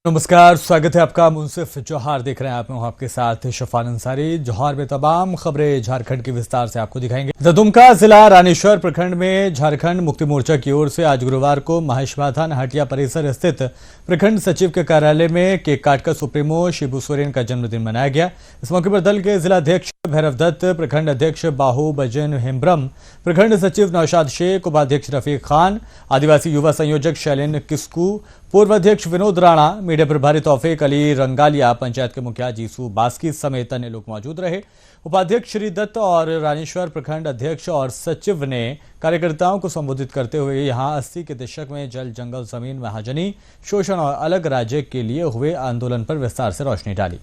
नमस्कार, स्वागत है आपका। मुंसिफ जौहर देख रहे हैं आप, मैं हूं आपके साथ शफान अंसारी। जौहर में तमाम खबरें झारखंड के विस्तार से आपको दिखाएंगे। दुमका जिला रानीश्वर प्रखंड में झारखंड मुक्ति मोर्चा की ओर से आज गुरुवार को महेशवाधन हटिया परिसर स्थित प्रखंड सचिव के कार्यालय में केक काटकर सुप्रीमो शिबू सोरेन का जन्मदिन मनाया गया। इस मौके पर दल के जिलाध्यक्ष भैरव दत्त, प्रखंड अध्यक्ष बाहू बजन हेम्ब्रम, प्रखंड सचिव नौशाद शेख, उपाध्यक्ष रफीक खान, आदिवासी युवा संयोजक शैलेन किस्कू, पूर्व अध्यक्ष विनोद राणा, मीडिया प्रभारी तौफीक अली रंगालिया, पंचायत के मुखिया जीसू बास्की समेत अन्य लोग मौजूद रहे। उपाध्यक्ष श्री दत्त और रानीश्वर प्रखंड अध्यक्ष और सचिव ने कार्यकर्ताओं को संबोधित करते हुए यहां 80 के दशक में जल जंगल जमीन महाजनी शोषण और अलग राज्य के लिए हुए आंदोलन पर विस्तार से रोशनी डाली।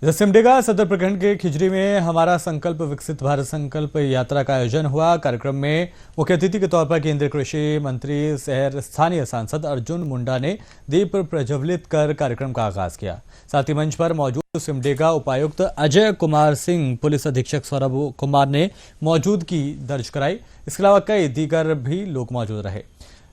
सिमडेगा सदर प्रखंड के खिजरी में हमारा संकल्प विकसित भारत संकल्प यात्रा का आयोजन हुआ। कार्यक्रम में मुख्य अतिथि के तौर पर केंद्रीय कृषि मंत्री शहर स्थानीय सांसद अर्जुन मुंडा ने दीप प्रज्वलित कर कार्यक्रम का आगाज किया। साथ ही मंच पर मौजूद सिमडेगा उपायुक्त अजय कुमार सिंह, पुलिस अधीक्षक सौरभ कुमार ने मौजूदगी दर्ज कराई। इसके अलावा कई दीगर भी लोग मौजूद रहे।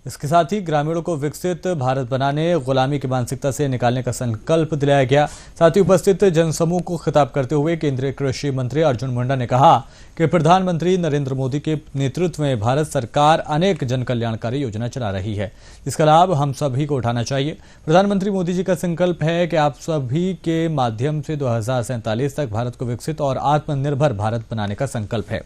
इसके साथ ही ग्रामीणों को विकसित भारत बनाने, गुलामी की मानसिकता से निकालने का संकल्प दिलाया गया। साथ ही उपस्थित जनसमूह को खिताब करते हुए केंद्रीय कृषि मंत्री अर्जुन मुंडा ने कहा कि प्रधानमंत्री नरेंद्र मोदी के नेतृत्व में भारत सरकार अनेक जन कल्याणकारी योजना चला रही है, जिसका लाभ हम सभी को उठाना चाहिए। प्रधानमंत्री मोदी जी का संकल्प है कि आप सभी के माध्यम से 2047 तक भारत को विकसित और आत्मनिर्भर भारत बनाने का संकल्प है।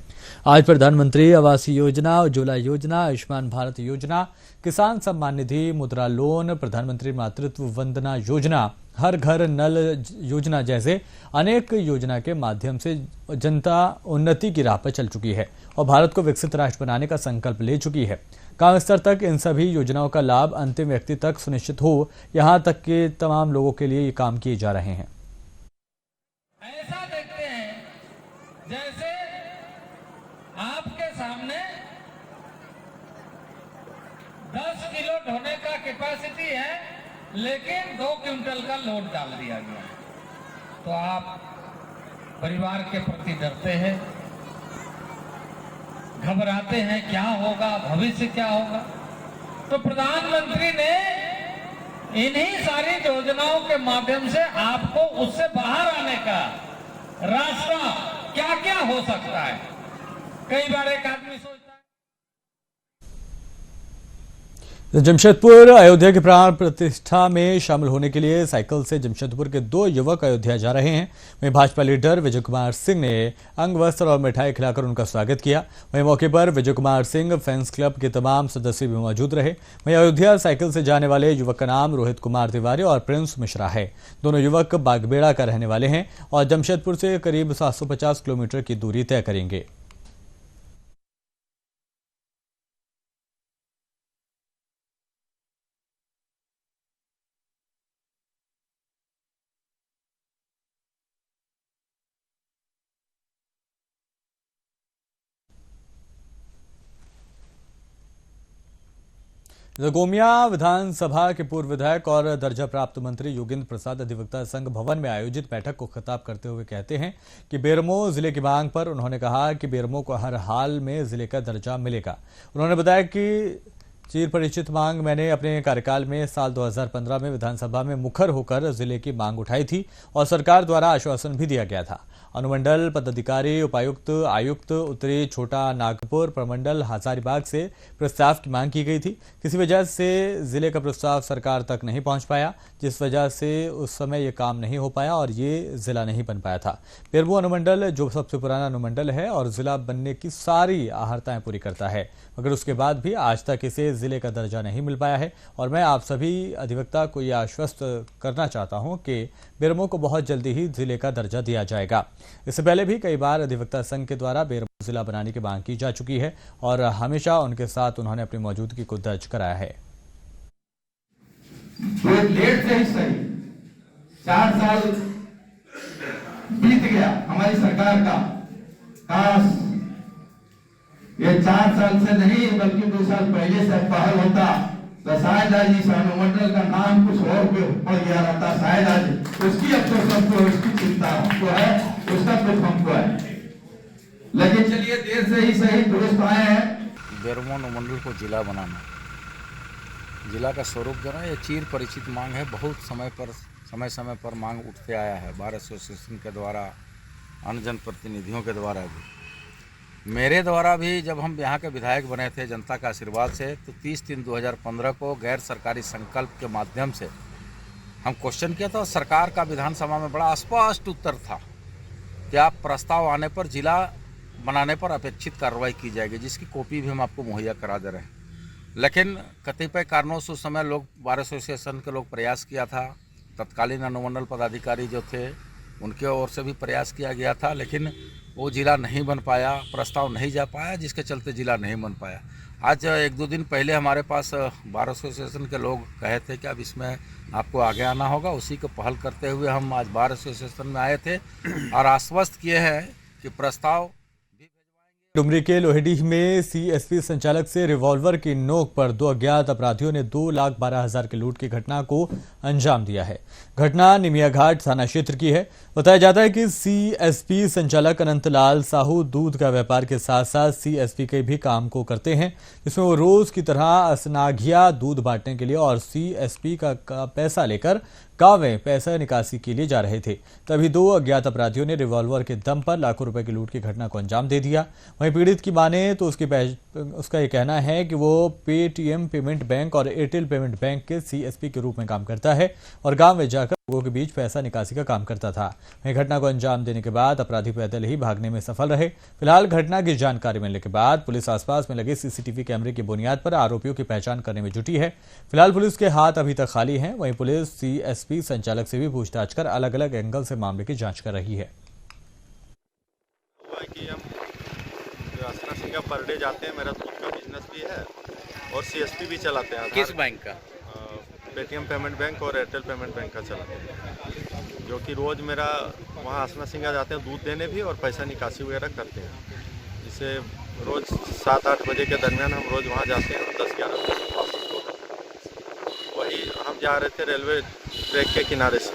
आज प्रधानमंत्री आवास योजना, उज्ज्वला योजना, आयुष्मान भारत योजना, किसान सम्मान निधि, मुद्रा लोन, प्रधानमंत्री मातृत्व वंदना योजना, हर घर नल योजना जैसे अनेक योजना के माध्यम से जनता उन्नति की राह पर चल चुकी है और भारत को विकसित राष्ट्र बनाने का संकल्प ले चुकी है। गांव स्तर तक इन सभी योजनाओं का लाभ अंतिम व्यक्ति तक सुनिश्चित हो, यहां तक कि तमाम लोगों के लिए ये काम किए जा रहे हैं। ऐसा देखते हैं जैसे आपके सामने 10 किलो ढोने का कैपेसिटी है, लेकिन 2 क्विंटल का लोड डाल दिया गया। तो आप परिवार के प्रति डरते हैं, घबराते हैं, क्या होगा, भविष्य क्या होगा। तो प्रधानमंत्री ने इन्हीं सारी योजनाओं के माध्यम से आपको उससे बाहर आने का रास्ता क्या क्या हो सकता है। कई बार एक आदमी सोचता है। जमशेदपुर अयोध्या की प्राण प्रतिष्ठा में शामिल होने के लिए साइकिल से जमशेदपुर के 2 युवक अयोध्या जा रहे हैं। वहीं भाजपा लीडर विजय कुमार सिंह ने अंग वस्त्र और मिठाई खिलाकर उनका स्वागत किया। वहीं मौके पर विजय कुमार सिंह फैंस क्लब के तमाम सदस्य भी मौजूद रहे। वहीं अयोध्या साइकिल से जाने वाले युवक का नाम रोहित कुमार तिवारी और प्रिंस मिश्रा है। दोनों युवक बागबेड़ा का रहने वाले हैं और जमशेदपुर से करीब 750 किलोमीटर की दूरी तय करेंगे। गोमिया विधानसभा के पूर्व विधायक और दर्जा प्राप्त मंत्री योगेंद्र प्रसाद अधिवक्ता संघ भवन में आयोजित बैठक को खिताब करते हुए कहते हैं कि बेरमो जिले की मांग पर उन्होंने कहा कि बेरमो को हर हाल में जिले का दर्जा मिलेगा। उन्होंने बताया कि चिर परिचित मांग मैंने अपने कार्यकाल में साल 2015 में विधानसभा में मुखर होकर जिले की मांग उठाई थी और सरकार द्वारा आश्वासन भी दिया गया था। अनुमंडल पदाधिकारी, उपायुक्त, आयुक्त, उत्तरी छोटा नागपुर प्रमंडल हजारीबाग से प्रस्ताव की मांग की गई थी। किसी वजह से जिले का प्रस्ताव सरकार तक नहीं पहुंच पाया, जिस वजह से उस समय ये काम नहीं हो पाया और ये जिला नहीं बन पाया था। बेरमो अनुमंडल जो सबसे पुराना अनुमंडल है और जिला बनने की सारी आहर्ताएं पूरी करता है, मगर उसके बाद भी आज तक इसे जिले का दर्जा नहीं मिल पाया है। और मैं आप सभी अधिवक्ता को यह आश्वस्त करना चाहता हूं कि बेरमो को बहुत जल्दी ही जिले का दर्जा दिया जाएगा। इससे पहले भी कई बार अधिवक्ता संघ के द्वारा बेरमो जिला बनाने की मांग की जा चुकी है और हमेशा उनके साथ उन्होंने अपनी मौजूदगी को दर्ज कराया है। लेट से ही सही 4 साल बीत गया हमारी सरकार का, खास ये 4 साल से नहीं बल्कि 2 साल पहले से पहल होता तो शायद आज इस अनुमंडल का नाम कुछ और पड़ गया रहता। शायद आज उसकी अफसोस हमको, उसकी चिंता हमको है, उसका दुख हमको है। लेकिन चलिए देर से ही सही दुरुस्त आए हैं। बेरमो अनुमंडल को जिला बनाना, जिला का स्वरूप जो है ये चिर परिचित मांग है। बहुत समय समय पर मांग उठते आया है बार एसोसिएशन के द्वारा, अन्य जनप्रतिनिधियों के द्वारा भी, मेरे द्वारा भी। जब हम यहाँ के विधायक बने थे जनता का आशीर्वाद से, तो 30/3/2015 को गैर सरकारी संकल्प के माध्यम से हम क्वेश्चन किया था और सरकार का विधानसभा में बड़ा स्पष्ट उत्तर था कि आप प्रस्ताव आने पर जिला बनाने पर अपेक्षित कार्रवाई की जाएगी, जिसकी कॉपी भी हम आपको मुहैया करा दे रहे हैं। लेकिन कतिपय कारणों से उस समय लोग बार एसोसिएशन के लोग प्रयास किया था, तत्कालीन अनुमंडल पदाधिकारी जो थे उनके ओर से भी प्रयास किया गया था, लेकिन वो जिला नहीं बन पाया, प्रस्ताव नहीं जा पाया, जिसके चलते जिला नहीं बन पाया। आज 1-2 दिन पहले हमारे पास बार एसोसिएशन के लोग कहे थे कि अब इसमें आपको आगे आना होगा। उसी को पहल करते हुए हम आज बार एसोसिएशन में आए थे और आश्वस्त किए हैं कि प्रस्ताव डुमरी के लोहेडीह में सीएसपी संचालक से रिवॉल्वर की नोक पर 2 अज्ञात अपराधियों ने 2,12,000 की लूट की घटना को अंजाम दिया है। घटना निमिया घाट थाना क्षेत्र की है। बताया जाता है कि सीएसपी संचालक अनंतलाल साहू दूध का व्यापार के साथ साथ सीएसपी के भी काम को करते हैं, जिसमें वो रोज की तरह असनाघिया दूध बांटने के लिए और सीएसपी का पैसा लेकर गांव में पैसा निकासी के लिए जा रहे थे। तभी 2 अज्ञात अपराधियों ने रिवॉल्वर के दम पर लाखों रुपए की लूट की घटना को अंजाम दे दिया। वहीं पीड़ित की माने तो उसका ये कहना है कि वो पेटीएम पेमेंट बैंक और एयरटेल पेमेंट बैंक के सीएसपी के रूप में काम करता है और गांव में जाकर लोगों के बीच पैसा निकासी का काम करता था। वहीं घटना को अंजाम देने के बाद अपराधी पैदल ही भागने में सफल रहे। फिलहाल घटना की जानकारी मिलने के बाद पुलिस आसपास में लगे सीसीटीवी कैमरे की बुनियाद पर आरोपियों की पहचान करने में जुटी है। फिलहाल पुलिस के हाथ अभी तक खाली हैं। वहीं पुलिस सीएसपी संचालक से भी पूछताछ कर अलग अलग एंगल से मामले की जांच कर रही है। कि हम सिंगा पर डे जाते हैं, मेरा दूध का बिजनेस भी है और सीएसपी भी चलाते हैं। किस बैंक का? पेटीएम पेमेंट बैंक और एयरटेल पेमेंट बैंक का चलाते हैं, जो कि रोज़ मेरा वहाँ आसना सिंगा जाते हैं दूध देने भी और पैसा निकासी वगैरह करते हैं। जिससे रोज़ 7-8 बजे के दरमियान हम रोज़ वहाँ जाते हैं और 10-11 बजे वापस होते। वही हम जा रहे थे रेलवे ट्रैक के किनारे से,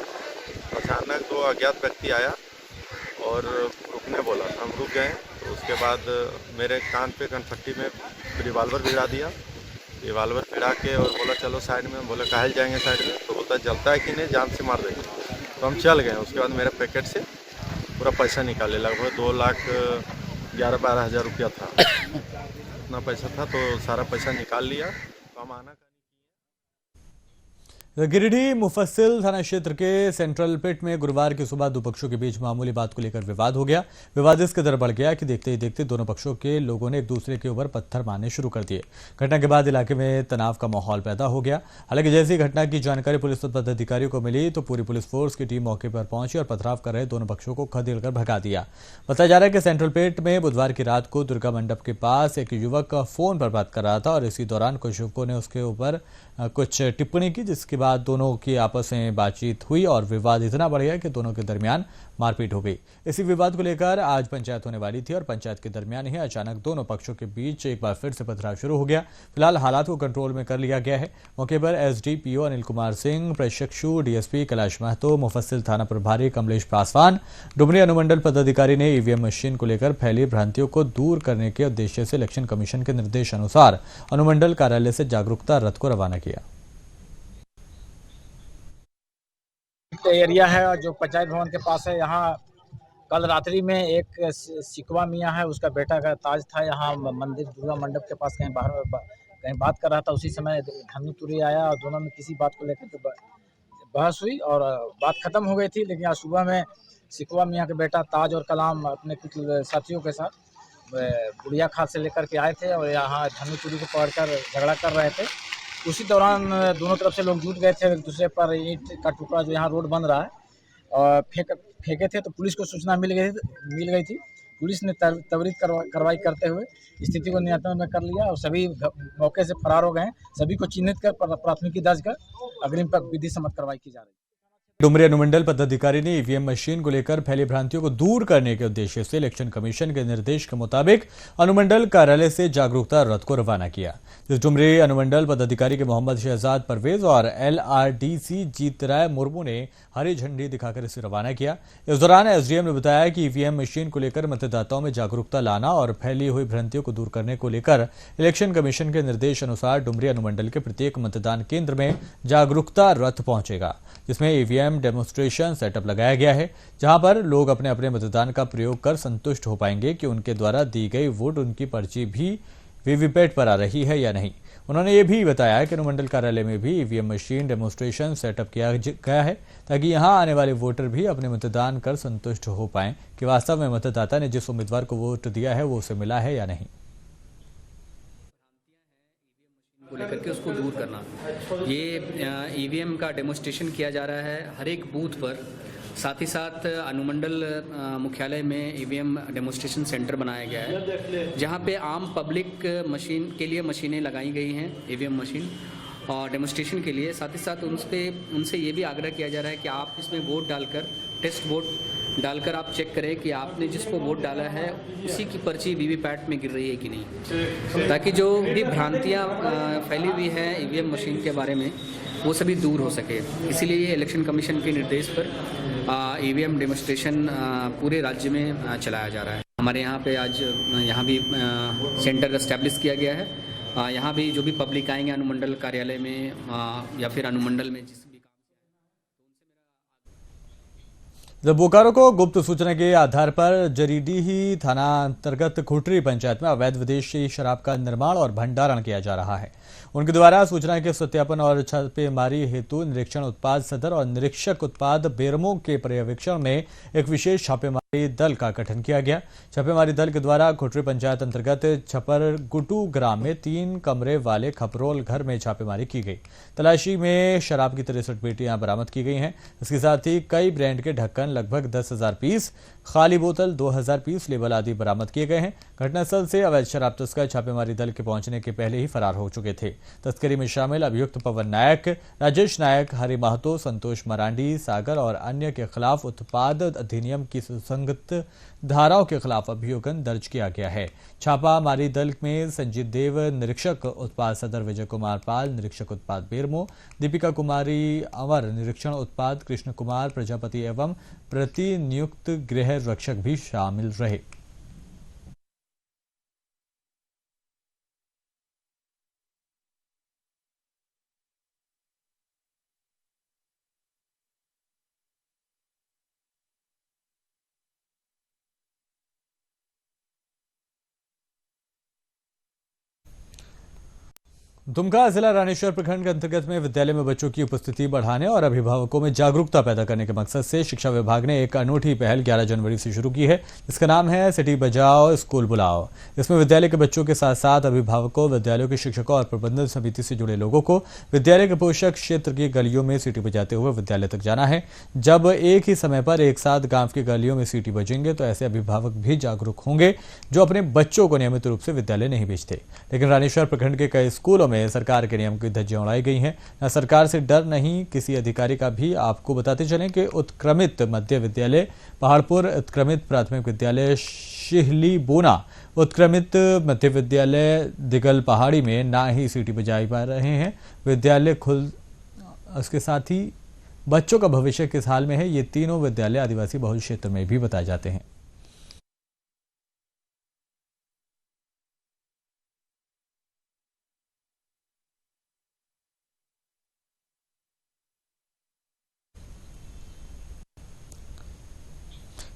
अचानक 2 अज्ञात व्यक्ति आया और रुकने बोला। हम रुक गए, तो उसके बाद मेरे कान पे कनपट्टी में रिवाल्वर भिड़ा दिया। रिवाल्वर भिड़ा के और बोला चलो साइड में। बोले काहे जाएंगे साइड में? तो बोलता जलता है कि नहीं, जान से मार देंगे। तो हम चल गए। उसके बाद मेरे पैकेट से पूरा पैसा निकाले, लगभग 2,11,12,000 रुपया था। इतना पैसा था तो सारा पैसा निकाल लिया। तो हम आना गिरिडीह मुफस्सिल थाना क्षेत्र के सेंट्रल पिट में गुरुवार की सुबह 2 पक्षों के बीच मामूली बात को लेकर विवाद हो गया। विवाद इस कदर बढ़ गया कि देखते ही देखते दोनों पक्षों के लोगों ने एक दूसरे के ऊपर पत्थर मारने शुरू कर दिए। घटना के बाद इलाके में तनाव का माहौल पैदा हो गया। हालांकि जैसी घटना की जानकारी पुलिस पदाधिकारियों को मिली तो पूरी पुलिस फोर्स की टीम मौके पर पहुंची और पथराव कर रहे दोनों पक्षों को खदेड़कर भगा दिया। बताया जा रहा है कि सेंट्रल पिट में बुधवार की रात को दुर्गा मंडप के पास एक युवक फोन पर बात कर रहा था और इसी दौरान कुछ युवकों ने उसके ऊपर कुछ टिप्पणी की, जिसके बाद दोनों की आपस में बातचीत हुई और विवाद इतना बढ़ गया कि दोनों के दरमियान मारपीट हो गई। इसी विवाद को लेकर आज पंचायत होने वाली थी और पंचायत के दरमियान ही अचानक दोनों पक्षों के बीच एक बार फिर से पथराव शुरू हो गया। फिलहाल हालात को कंट्रोल में कर लिया गया है। मौके पर एसडीपीओ अनिल कुमार सिंह, प्रशिक्षु डीएसपी कैलाश महतो, मुफस्सिल थाना प्रभारी कमलेश पासवान, डुमरी अनुमंडल पदाधिकारी ने ईवीएम मशीन को लेकर फैली भ्रांतियों को दूर करने के उद्देश्य से इलेक्शन कमीशन के निर्देश अनुसार अनुमंडल कार्यालय से जागरूकता रथ को रवाना किया। एरिया है जो पंचायत भवन के पास है। यहाँ कल रात्रि में एक सिकवा मियाँ है, उसका बेटा का ताज था। यहाँ मंदिर दुर्गा मंडप के पास कहीं बाहर कहीं बात कर रहा था। उसी समय धन्नू तुरी आया और दोनों में किसी बात को लेकर के बहस हुई और बात खत्म हो गई थी। लेकिन आज सुबह में सिकवा मियाँ के बेटा ताज और कलाम अपने कुछ साथियों के साथ बुढ़िया खाद से लेकर के आए थे और यहाँ धन्नू तुरी को पकड़कर झगड़ा कर रहे थे। उसी दौरान दोनों तरफ से लोग जुट गए थे, एक दूसरे पर ईंट का टुकड़ा जो यहाँ रोड बन रहा है और फेंके थे। तो पुलिस को सूचना मिल गई थी। पुलिस ने त्वरित कार्रवाई करते हुए स्थिति को नियंत्रण में कर लिया और सभी मौके से फरार हो गए। सभी को चिन्हित कर प्राथमिकी दर्ज कर अग्रिम विधि सम्मत कार्रवाई की जा रही है। डुमरी अनुमंडल पदाधिकारी ने ईवीएम मशीन को लेकर फैली भ्रांतियों को दूर करने के उद्देश्य से इलेक्शन कमीशन के निर्देश के मुताबिक अनुमंडल कार्यालय से जागरूकता रथ को रवाना किया। जिस डुमरी अनुमंडल पदाधिकारी के मोहम्मद शहजाद परवेज और LRDC जीतराय मुर्मू ने हरी झंडी दिखाकर इसे रवाना किया। इस दौरान एसडीएम ने बताया कि ईवीएम मशीन को लेकर मतदाताओं में जागरूकता लाना और फैली हुई भ्रांतियों को दूर करने को लेकर इलेक्शन कमीशन के निर्देश अनुसार डुमरी अनुमंडल के प्रत्येक मतदान केंद्र में जागरूकता रथ पहुंचेगा, जिसमें ईवीएम डेमोन्स्ट्रेशन सेटअप लगाया गया है, जहां पर लोग अपने अपने मतदान का प्रयोग कर संतुष्ट हो पाएंगे कि उनके द्वारा दी गई वोट उनकी पर्ची भी वीवीपैट पर आ रही है या नहीं। उन्होंने ये भी बताया कि अनुमंडल कार्यालय में भी ईवीएम मशीन डेमोन्स्ट्रेशन सेटअप किया गया है, ताकि यहां आने वाले वोटर भी अपने मतदान कर संतुष्ट हो पाएं कि वास्तव में मतदाता ने जिस उम्मीदवार को वोट दिया है वो उसे मिला है या नहीं। को लेकर के उसको दूर करना, ये ईवीएम का डेमोन्स्ट्रेशन किया जा रहा है हर एक बूथ पर। साथ ही साथ अनुमंडल मुख्यालय में ईवीएम डेमोन्स्ट्रेशन सेंटर बनाया गया है, जहां पे आम पब्लिक मशीन के लिए मशीनें लगाई गई हैं, ईवीएम मशीन और डेमोन्स्ट्रेशन के लिए। साथ ही साथ उनसे ये भी आग्रह किया जा रहा है कि आप इसमें वोट डालकर, टेस्ट वोट डालकर आप चेक करें कि आपने जिसको वोट डाला है उसी की पर्ची वीवीपैट में गिर रही है कि नहीं, ताकि जो भी भ्रांतियाँ फैली हुई हैं ईवीएम मशीन के बारे में वो सभी दूर हो सके। इसीलिए इलेक्शन कमीशन के निर्देश पर ईवीएम डेमोन्स्ट्रेशन पूरे राज्य में चलाया जा रहा है। हमारे यहाँ पे आज यहाँ भी सेंटर एस्टैब्लिश किया गया है। यहाँ भी जो भी पब्लिक आएंगे अनुमंडल कार्यालय में या फिर अनुमंडल में जिस भी जब बोकारो को गुप्त सूचना के आधार पर जरीडीही थाना अंतर्गत खुटरी पंचायत में अवैध विदेशी शराब का निर्माण और भंडारण किया जा रहा है। उनके द्वारा सूचना के सत्यापन और छापेमारी हेतु निरीक्षण उत्पाद सदर और निरीक्षक उत्पाद बेरमो के पर्यवेक्षण में एक विशेष छापेमारी दल का गठन किया गया। छापेमारी दल के द्वारा खुटरी पंचायत अंतर्गत छपरगुटू ग्राम में 3 कमरे वाले खपरोल घर में छापेमारी की गई। तलाशी में शराब की 63 पेटियां बरामद की गई हैं। इसके साथ ही कई ब्रांड के ढक्कन, लगभग 10,000 पीस, खाली बोतल 2,000 पीस, लेबल आदि बरामद किए गए हैं। घटनास्थल से अवैध शराब तस्कर छापेमारी दल के पहुंचने के पहले ही फरार हो चुके थे। तस्करी में शामिल अभियुक्त पवन नायक, राजेश नायक, हरि महतो, संतोष मरांडी, सागर और अन्य के खिलाफ उत्पाद अधिनियम की सुसंगत धाराओं के खिलाफ अभियोगन दर्ज किया गया है। छापामारी दल में संजीत देव, निरीक्षक उत्पाद सदर विजय कुमार पाल, निरीक्षक उत्पाद बेरमो, दीपिका कुमारी अमर, निरीक्षण उत्पाद कृष्ण कुमार प्रजापति एवं प्रतिनियुक्त गृह रक्षक भी शामिल रहे। दुमका जिला रानीश्वर प्रखंड के अंतर्गत में विद्यालय में बच्चों की उपस्थिति बढ़ाने और अभिभावकों में जागरूकता पैदा करने के मकसद से शिक्षा विभाग ने एक अनूठी पहल 11 जनवरी से शुरू की है, जिसका नाम है सिटी बजाओ स्कूल बुलाओ। इसमें विद्यालय के बच्चों के साथ साथ अभिभावकों, विद्यालयों के शिक्षकों और प्रबंधन समिति से जुड़े लोगों को विद्यालय के पोषक क्षेत्र की गलियों में सीटी बजाते हुए विद्यालय तक जाना है। जब एक ही समय पर एक साथ गांव की गलियों में सीटी बजेंगे तो ऐसे अभिभावक भी जागरूक होंगे जो अपने बच्चों को नियमित रूप से विद्यालय नहीं भेजते। लेकिन रानीश्वर प्रखंड के कई स्कूलों में सरकार के नियम की धज्जियां उड़ाई गई हैं। न सरकार से डर, नहीं किसी अधिकारी का भी। आपको बताते चलें कि उत्क्रमित मध्य विद्यालय पहाड़पुर, उत्क्रमित प्राथमिक विद्यालय शिहली बोना, उत्क्रमित मध्य विद्यालय दिगल पहाड़ी में ना ही सीटी बजाई पा रहे हैं। विद्यालय खुल उसके साथ ही बच्चों का भविष्य किस हाल में है, ये तीनों विद्यालय आदिवासी बहुल क्षेत्र में भी बताए जाते हैं।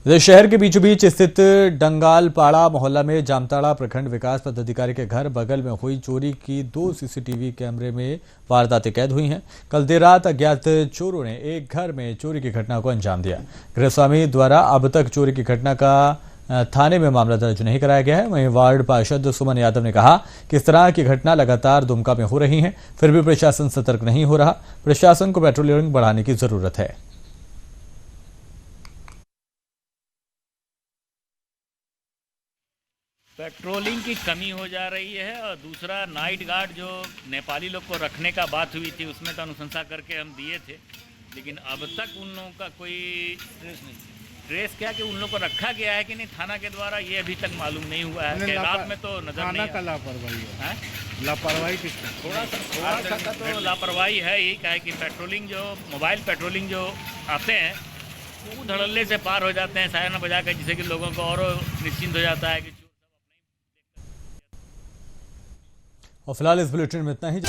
शहर के बीचों बीच स्थित डंगालपाड़ा मोहल्ला में जामताड़ा प्रखंड विकास पदाधिकारी के घर बगल में हुई चोरी की 2 सीसीटीवी कैमरे में वारदातें कैद हुई हैं। कल देर रात अज्ञात चोरों ने एक घर में चोरी की घटना को अंजाम दिया। गृहस्वामी द्वारा अब तक चोरी की घटना का थाने में मामला दर्ज नहीं कराया गया है। वहीं वार्ड पार्षद सुमन यादव ने कहा कि इस तरह की घटना लगातार दुमका में हो रही है, फिर भी प्रशासन सतर्क नहीं हो रहा। प्रशासन को पेट्रोलिंग बढ़ाने की जरूरत है। पेट्रोलिंग की कमी हो जा रही है और दूसरा नाइट गार्ड जो नेपाली लोग को रखने का बात हुई थी उसमें तो अनुशंसा करके हम दिए थे, लेकिन अब तक उन लोगों का कोई ट्रेस क्या कि उन लोगों को रखा गया है कि नहीं थाना के द्वारा, ये अभी तक मालूम नहीं हुआ है। कि रात में तो नजर नहीं का लापरवाही है। लापरवाही किसका? थोड़ा सा तो लापरवाही है। यही क्या है कि पेट्रोलिंग जो मोबाइल पेट्रोलिंग जो आते हैं वो धड़ल्ले से पार हो जाते हैं सायरन बजा कर, जिससे कि लोगों को और निश्चिंत हो जाता है कि और फिलहाल इस बुलेटिन में इतना ही।